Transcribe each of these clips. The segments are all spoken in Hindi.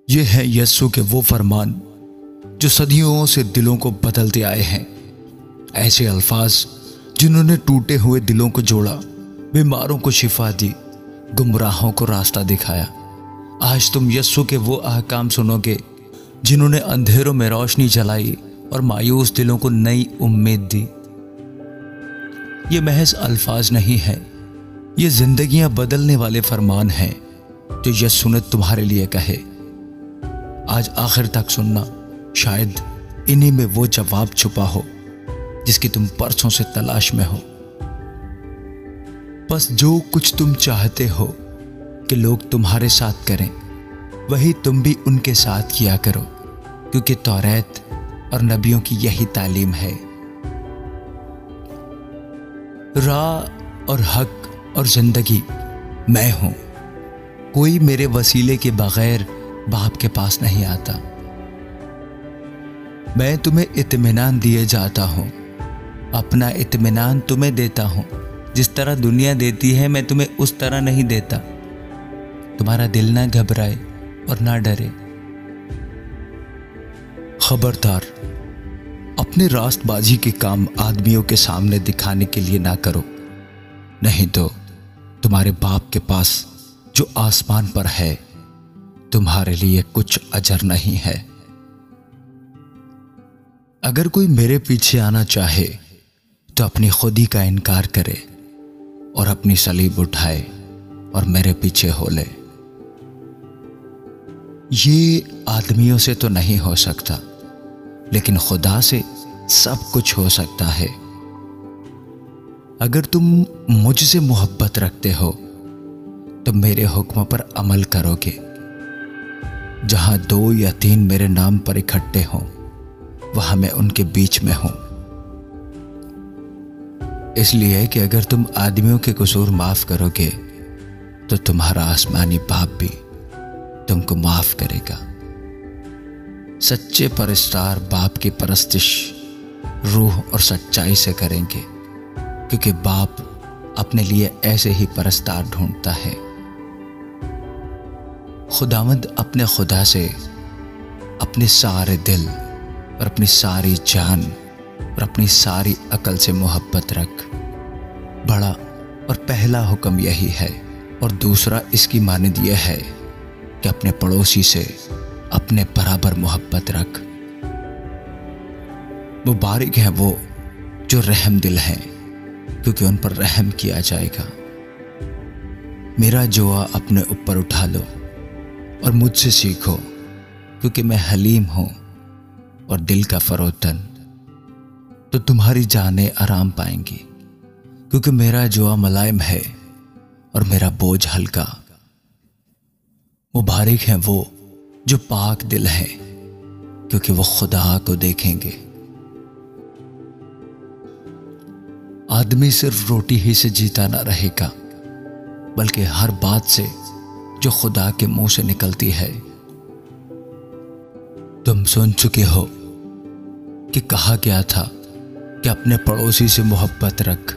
ये है यस्सु के वो फरमान जो सदियों से दिलों को बदलते आए हैं। ऐसे अल्फाज जिन्होंने टूटे हुए दिलों को जोड़ा, बीमारों को शिफा दी, गुमराहों को रास्ता दिखाया। आज तुम यस्सु के वो अहकाम सुनोगे जिन्होंने अंधेरों में रोशनी जलाई और मायूस दिलों को नई उम्मीद दी। ये महज अल्फाज नहीं है, ये जिंदगियां बदलने वाले फरमान हैं जो यस्सु ने तुम्हारे लिए कहे। आज आखिर तक सुनना, शायद इन्हीं में वो जवाब छुपा हो जिसकी तुम परसों से तलाश में हो। बस जो कुछ तुम चाहते हो कि लोग तुम्हारे साथ करें, वही तुम भी उनके साथ किया करो, क्योंकि तौरात और नबियों की यही तालीम है। राह और हक और जिंदगी मैं हूं। कोई मेरे वसीले के बगैर बाप के पास नहीं आता। मैं तुम्हें इत्मीनान दिए जाता हूं, अपना इत्मीनान तुम्हें देता हूं। जिस तरह दुनिया देती है मैं तुम्हें उस तरह नहीं देता। तुम्हारा दिल ना घबराए और ना डरे। खबरदार, अपने रास्तबाजी के काम आदमियों के सामने दिखाने के लिए ना करो, नहीं तो तुम्हारे बाप के पास जो आसमान पर है तुम्हारे लिए कुछ अजर नहीं है। अगर कोई मेरे पीछे आना चाहे तो अपनी खुदी का इनकार करे और अपनी सलीब उठाए और मेरे पीछे हो ले। ये आदमियों से तो नहीं हो सकता, लेकिन खुदा से सब कुछ हो सकता है। अगर तुम मुझसे मोहब्बत रखते हो तो मेरे हुक्म पर अमल करोगे। जहां 2 या 3 मेरे नाम पर इकट्ठे हों, वहां मैं उनके बीच में हूं। इसलिए कि अगर तुम आदमियों के कसूर माफ करोगे तो तुम्हारा आसमानी बाप भी तुमको माफ करेगा। सच्चे परस्तार बाप की परस्तिश रूह और सच्चाई से करेंगे, क्योंकि बाप अपने लिए ऐसे ही परस्तार ढूंढता है। खुदावंद अपने खुदा से अपने सारे दिल और अपनी सारी जान और अपनी सारी अकल से मोहब्बत रख। बड़ा और पहला हुक्म यही है, और दूसरा इसकी मानद यह है कि अपने पड़ोसी से अपने बराबर मोहब्बत रख। मुबारक है वो जो रहम दिल हैं, क्योंकि उन पर रहम किया जाएगा। मेरा जोआ अपने ऊपर उठा लो और मुझसे सीखो, क्योंकि मैं हलीम हूं और दिल का फरोतन, तो तुम्हारी जानें आराम पाएंगी। क्योंकि मेरा जोआ मुलायम है और मेरा बोझ हल्का। मुबारक हैं वो जो पाक दिल हैं, क्योंकि वो खुदा को देखेंगे। आदमी सिर्फ रोटी ही से जीता ना रहेगा, बल्कि हर बात से जो खुदा के मुंह से निकलती है। तुम सुन चुके हो कि कहा गया था कि अपने पड़ोसी से मोहब्बत रख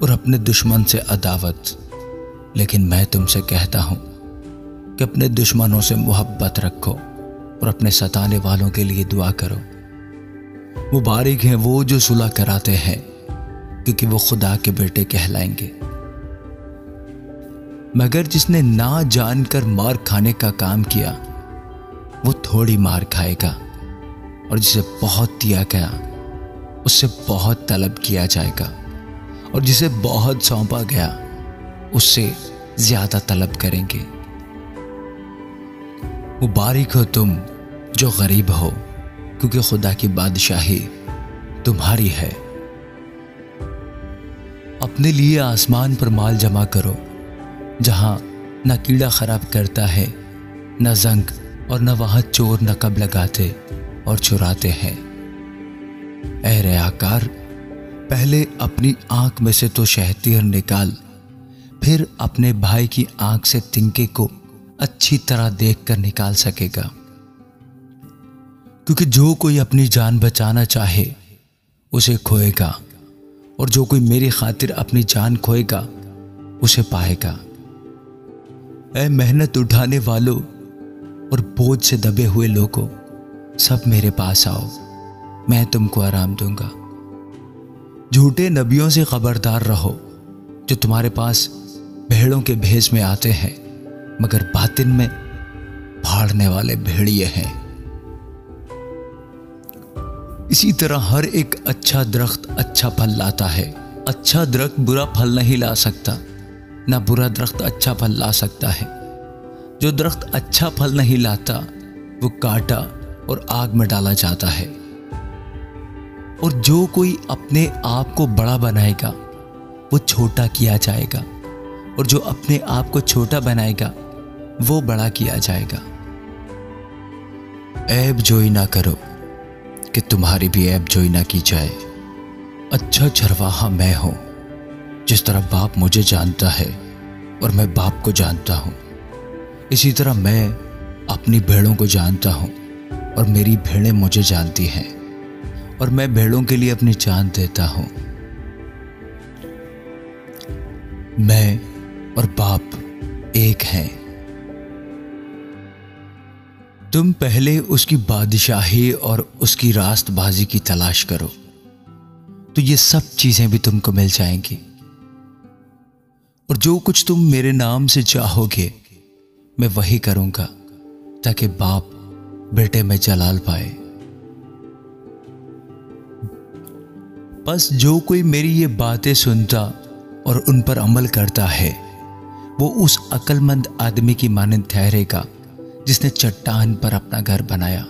और अपने दुश्मन से अदावत। लेकिन मैं तुमसे कहता हूं कि अपने दुश्मनों से मोहब्बत रखो और अपने सताने वालों के लिए दुआ करो। मुबारक हैं वो जो सुलह कराते हैं, क्योंकि वो खुदा के बेटे कहलाएंगे। मगर जिसने ना जानकर मार खाने का काम किया, वो थोड़ी मार खाएगा, और जिसे बहुत दिया गया उससे बहुत तलब किया जाएगा, और जिसे बहुत सौंपा गया उससे ज्यादा तलब करेंगे। मुबारक हो तुम जो गरीब हो, क्योंकि खुदा की बादशाही तुम्हारी है। अपने लिए आसमान पर माल जमा करो, जहां न कीड़ा खराब करता है, न जंग, और न वहां चोर नकब लगाते और चुराते हैं। ऐ रयाकार, पहले अपनी आंख में से तो शहतीर निकाल, फिर अपने भाई की आंख से तिनके को अच्छी तरह देखकर निकाल सकेगा। क्योंकि जो कोई अपनी जान बचाना चाहे उसे खोएगा, और जो कोई मेरी खातिर अपनी जान खोएगा उसे पाएगा। ऐ मेहनत उठाने वालों, और बोझ से दबे हुए लोगों, सब मेरे पास आओ, मैं तुमको आराम दूंगा। झूठे नबियों से खबरदार रहो, जो तुम्हारे पास भेड़ों के भेष में आते हैं मगर बातिन में फाड़ने वाले भेड़िए हैं। इसी तरह हर एक अच्छा दरख्त अच्छा फल लाता है। अच्छा दरख्त बुरा फल नहीं ला सकता, ना बुरा दरख्त अच्छा फल ला सकता है। जो दरख्त अच्छा फल नहीं लाता वो काटा और आग में डाला जाता है। और जो कोई अपने आप को बड़ा बनाएगा वो छोटा किया जाएगा, और जो अपने आप को छोटा बनाएगा वो बड़ा किया जाएगा। ऐब जोई ना करो कि तुम्हारी भी ऐब जोई ना की जाए। अच्छा चरवाहा मैं हूं, जिस तरह बाप मुझे जानता है और मैं बाप को जानता हूं, इसी तरह मैं अपनी भेड़ों को जानता हूं और मेरी भेड़ें मुझे जानती हैं, और मैं भेड़ों के लिए अपनी जान देता हूं। मैं और बाप एक हैं। तुम पहले उसकी बादशाही और उसकी रास्तबाजी की तलाश करो, तो ये सब चीजें भी तुमको मिल जाएंगी। और जो कुछ तुम मेरे नाम से चाहोगे मैं वही करूंगा, ताकि बाप बेटे में जलाल पाए। बस जो कोई मेरी ये बातें सुनता और उन पर अमल करता है वो उस अक्लमंद आदमी की मानंद ठहरेगा जिसने चट्टान पर अपना घर बनाया।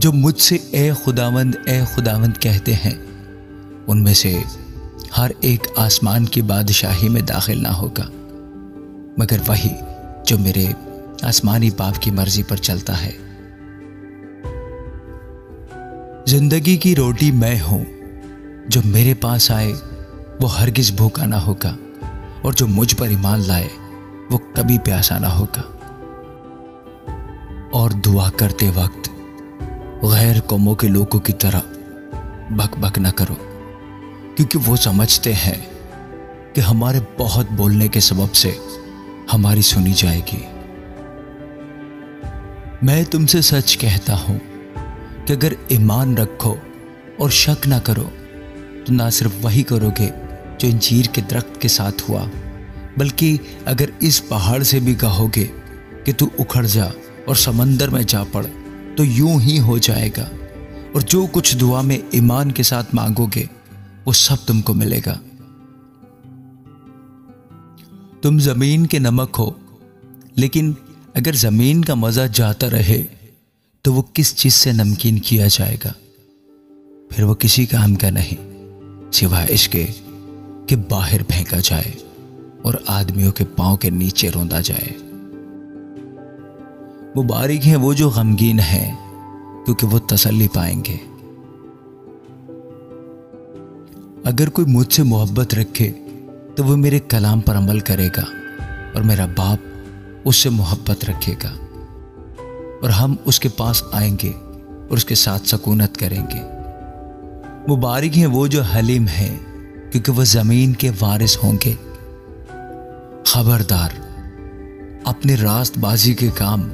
जो मुझसे ए खुदावंद कहते हैं उनमें से हर एक आसमान की बादशाही में दाखिल ना होगा, मगर वही जो मेरे आसमानी बाप की मर्जी पर चलता है। जिंदगी की रोटी मैं हूं, जो मेरे पास आए वो हरगिज भूखा ना होगा, और जो मुझ पर ईमान लाए वो कभी प्यासा ना होगा। और दुआ करते वक्त गैर कौमों के लोगों की तरह बक बक ना करो, क्योंकि वो समझते हैं कि हमारे बहुत बोलने के सबब से हमारी सुनी जाएगी। मैं तुमसे सच कहता हूं कि अगर ईमान रखो और शक ना करो तो ना सिर्फ वही करोगे जो अंजीर के दरख्त के साथ हुआ, बल्कि अगर इस पहाड़ से भी कहोगे कि तू उखड़ जा और समंदर में जा पड़ तो यूं ही हो जाएगा। और जो कुछ दुआ में ईमान के साथ मांगोगे वो सब तुमको मिलेगा। तुम जमीन के नमक हो, लेकिन अगर जमीन का मजा जाता रहे तो वो किस चीज से नमकीन किया जाएगा? फिर वो किसी काम का नहीं सिवाय इसके कि बाहर फेंका जाए और आदमियों के पांव के नीचे रौंदा जाए। मुबारक हैं वो जो गमगीन हैं, क्योंकि वो तसल्ली पाएंगे। अगर कोई मुझसे मोहब्बत रखे तो वो मेरे कलाम पर अमल करेगा, और मेरा बाप उससे मोहब्बत रखेगा, और हम उसके पास आएंगे और उसके साथ सकूनत करेंगे। मुबारक हैं वो जो हलीम हैं, क्योंकि वह जमीन के वारिस होंगे। खबरदार, अपने रास्तबाजी के काम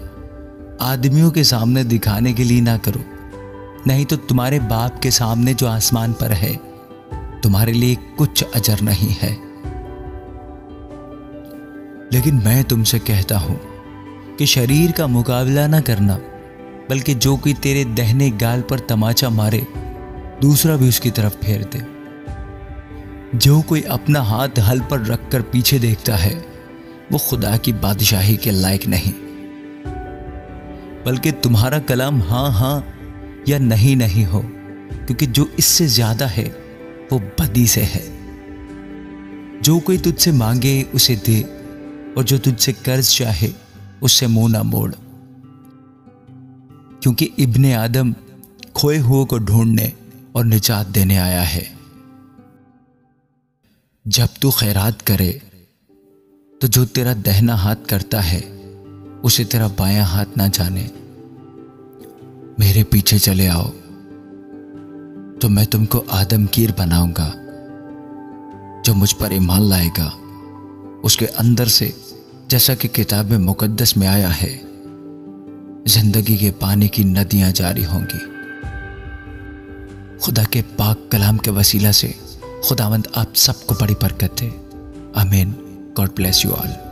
आदमियों के सामने दिखाने के लिए ना करो, नहीं तो तुम्हारे बाप के सामने जो आसमान पर है तुम्हारे लिए कुछ अजर नहीं है। लेकिन मैं तुमसे कहता हूं कि शरीर का मुकाबला ना करना, बल्कि जो कोई तेरे दाहिने गाल पर तमाचा मारे दूसरा भी उसकी तरफ फेर दे। जो कोई अपना हाथ हल पर रखकर पीछे देखता है वो खुदा की बादशाही के लायक नहीं, बल्कि तुम्हारा कलाम हाँ हाँ या नहीं नहीं हो, क्योंकि जो इससे ज्यादा है वो बदी से है। जो कोई तुझसे मांगे उसे दे, और जो तुझसे कर्ज चाहे उससे मुंह ना मोड़, क्योंकि इब्ने आदम खोए हुए को ढूंढने और निजात देने आया है। जब तू खैरात करे तो जो तेरा दाहिना हाथ करता है उसे तेरा बायां हाथ ना जाने। मेरे पीछे चले आओ तो मैं तुमको आदमगीर बनाऊंगा। जो मुझ पर ईमान लाएगा उसके अंदर से जैसा कि किताब में मुकद्दस में आया है, जिंदगी के पानी की नदियां जारी होंगी। खुदा के पाक कलाम के वसीला से खुदावंद आप सबको बड़ी बरकत दे। आमीन। God bless you all.